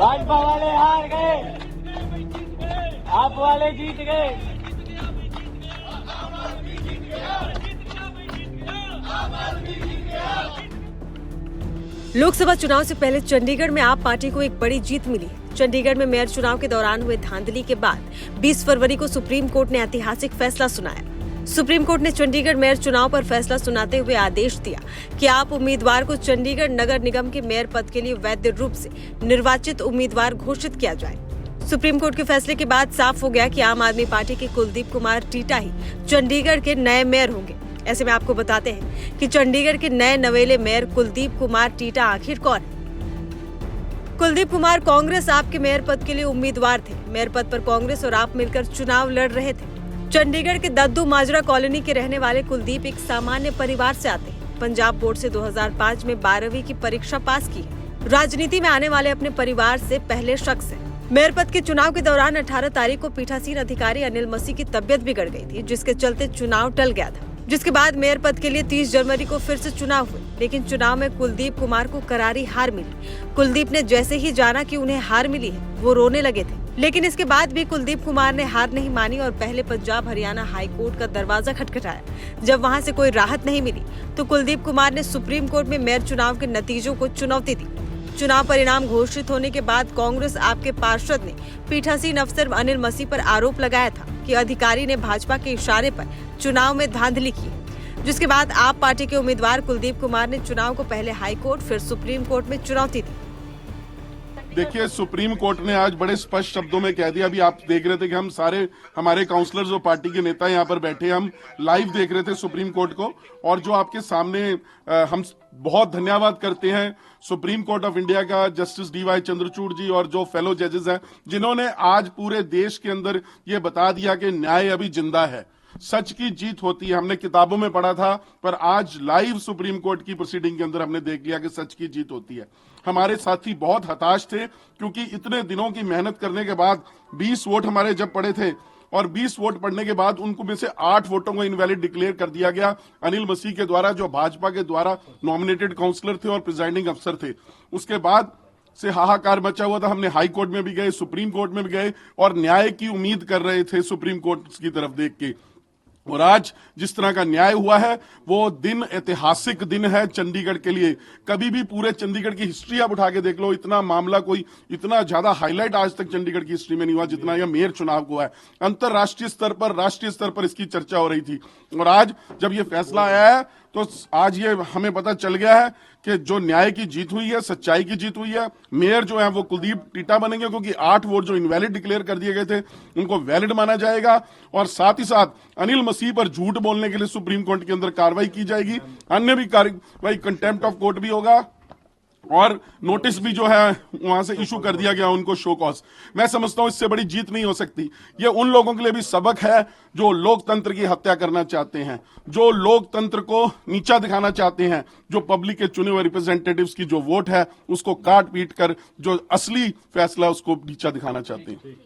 भाजपा वाले हार गए, आप वाले जीत गए। लोकसभा चुनाव से पहले चंडीगढ़ में आप पार्टी को एक बड़ी जीत मिली है। चंडीगढ़ में मेयर चुनाव के दौरान हुए धांधली के बाद 20 फरवरी को सुप्रीम कोर्ट ने ऐतिहासिक फैसला सुनाया। सुप्रीम कोर्ट ने चंडीगढ़ मेयर चुनाव पर फैसला सुनाते हुए आदेश दिया कि आप उम्मीदवार को चंडीगढ़ नगर निगम के मेयर पद के लिए वैध रूप से निर्वाचित उम्मीदवार घोषित किया जाए। सुप्रीम कोर्ट के फैसले के बाद साफ हो गया कि आम आदमी पार्टी के कुलदीप कुमार टीटा ही चंडीगढ़ के नए मेयर होंगे। ऐसे में आपको बताते हैं कि चंडीगढ़ के नए नवेले मेयर कुलदीप कुमार टीटा आखिर कौन है। कुलदीप कुमार कांग्रेस आप के मेयर पद के लिए उम्मीदवार थे। मेयर पद पर कांग्रेस और आप मिलकर चुनाव लड़ रहे थे। चंडीगढ़ के दद्दू माजरा कॉलोनी के रहने वाले कुलदीप एक सामान्य परिवार से आते हैं। पंजाब बोर्ड से 2005 में 12वीं की परीक्षा पास की है। राजनीति में आने वाले अपने परिवार से पहले शख्स है। मेयर पद के चुनाव के दौरान 18 तारीख को पीठासीन अधिकारी अनिल मसीह की तबियत बिगड़ गई थी, जिसके चलते चुनाव टल गया था। जिसके बाद मेयर पद के लिए 30 जनवरी को फिर से चुनाव हुए, लेकिन चुनाव में कुलदीप कुमार को करारी हार मिली। कुलदीप ने जैसे ही जाना कि उन्हें हार मिली है, वो रोने लगे थे। लेकिन इसके बाद भी कुलदीप कुमार ने हार नहीं मानी और पहले पंजाब हरियाणा हाई कोर्ट का दरवाजा खटखटाया। जब वहां से कोई राहत नहीं मिली तो कुलदीप कुमार ने सुप्रीम कोर्ट में मेयर चुनाव के नतीजों को चुनौती दी। चुनाव परिणाम घोषित होने के बाद कांग्रेस आपके पार्षद ने पीठासीन अफसर अनिल मसीह पर आरोप लगाया था कि अधिकारी ने भाजपा के इशारे पर चुनाव में धांधली की, जिसके बाद आप पार्टी के उम्मीदवार कुलदीप कुमार ने चुनाव को पहले हाई कोर्ट फिर सुप्रीम कोर्ट में चुनौती दी। देखिए, सुप्रीम कोर्ट ने आज बड़े स्पष्ट शब्दों में कह दिया। अभी आप देख रहे थे कि हम सारे हमारे काउंसलर्स और पार्टी के नेता यहाँ पर बैठे, हम लाइव देख रहे थे सुप्रीम कोर्ट को। और जो आपके सामने हम बहुत धन्यवाद करते हैं सुप्रीम कोर्ट ऑफ इंडिया का, जस्टिस DY चंद्रचूड़ जी और जो फेलो जजेस हैं, जिन्होंने आज पूरे देश के अंदर ये बता दिया कि न्याय अभी जिंदा है, सच की जीत होती है। हमने किताबों में पढ़ा था, पर आज लाइव सुप्रीम कोर्ट की प्रोसीडिंग के अंदर हमने देख लिया कि सच की जीत होती है। हमारे साथी बहुत हताश थे, क्योंकि इतने दिनों की मेहनत करने के बाद 20 वोट हमारे जब पड़े थे और 20 वोट पड़ने के बाद उनको में से 8 वोटों को इनवैलिड डिक्लेयर कर दिया गया अनिल मसीह के द्वारा, जो भाजपा के द्वारा नॉमिनेटेड काउंसलर थे और प्रिजाइडिंग अफसर थे। उसके बाद से हाहाकार मचा हुआ था। हमने हाई कोर्ट में भी गए, सुप्रीम कोर्ट में भी गए और न्याय की उम्मीद कर रहे थे सुप्रीम कोर्ट की तरफ देख के। और आज जिस तरह का न्याय हुआ है, वो दिन ऐतिहासिक दिन है चंडीगढ़ के लिए। कभी भी पूरे चंडीगढ़ की हिस्ट्री आप उठा के देख लो, इतना मामला कोई इतना ज्यादा हाईलाइट आज तक चंडीगढ़ की हिस्ट्री में नहीं हुआ जितना यह मेयर चुनाव हुआ है। अंतरराष्ट्रीय स्तर पर, राष्ट्रीय स्तर पर इसकी चर्चा हो रही थी। और आज जब ये फैसला आया है तो आज ये हमें पता चल गया है कि जो न्याय की जीत हुई है, सच्चाई की जीत हुई है। मेयर जो है वो कुलदीप टीटा बनेंगे, क्योंकि 8 वोट जो इनवैलिड डिक्लेयर कर दिए गए थे उनको वैलिड माना जाएगा। और साथ ही साथ अनिल मसीह पर झूठ बोलने के लिए सुप्रीम कोर्ट के अंदर कार्रवाई की जाएगी। अन्य भी कार्रवाई, कंटेम्प्ट ऑफ कोर्ट भी होगा और नोटिस भी जो है वहां से इशू कर दिया गया उनको, शो कॉज। मैं समझता हूं इससे बड़ी जीत नहीं हो सकती। ये उन लोगों के लिए भी सबक है जो लोकतंत्र की हत्या करना चाहते हैं, जो लोकतंत्र को नीचा दिखाना चाहते हैं, जो पब्लिक के चुने हुए रिप्रेजेंटेटिव्स की जो वोट है उसको काट पीट कर जो असली फैसला उसको नीचा दिखाना चाहते हैं।